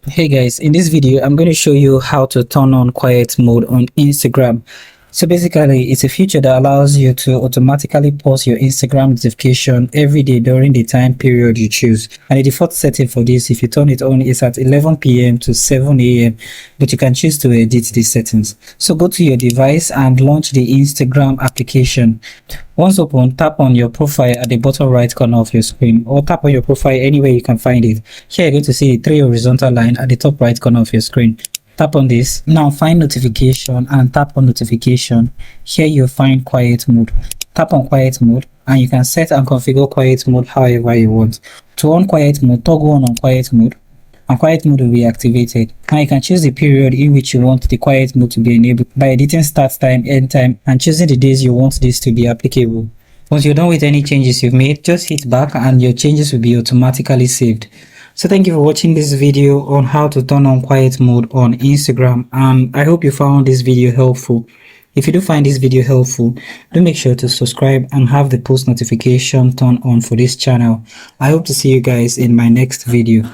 Hey guys, in this video I'm going to show you how to turn on quiet mode on Instagram. So basically it's a feature that allows you to automatically pause your Instagram notification every day during the time period you choose. And the default setting for this, if you turn it on, is at 11 p.m. to 7 a.m. but you can choose to edit these settings. So go to your device and launch the Instagram application. Once open, tap on your profile at the bottom right corner of your screen, or tap on your profile anywhere you can find it. Here you're going to see three horizontal line at the top right corner of your screen. Tap on this. Now find notification and tap on notification. Here you'll find quiet mode. Tap on quiet mode and you can set and configure quiet mode however you want. To on quiet mode, toggle on quiet mode and quiet mode will be activated. Now you can choose the period in which you want the quiet mode to be enabled by editing start time, end time, and choosing the days you want this to be applicable. Once you're done with any changes you've made, just hit back and your changes will be automatically saved. So thank you for watching this video on how to turn on quiet mode on Instagram, and I hope you found this video helpful. If you do find this video helpful, do make sure to subscribe and have the post notification turned on for this channel. I hope to see you guys in my next video.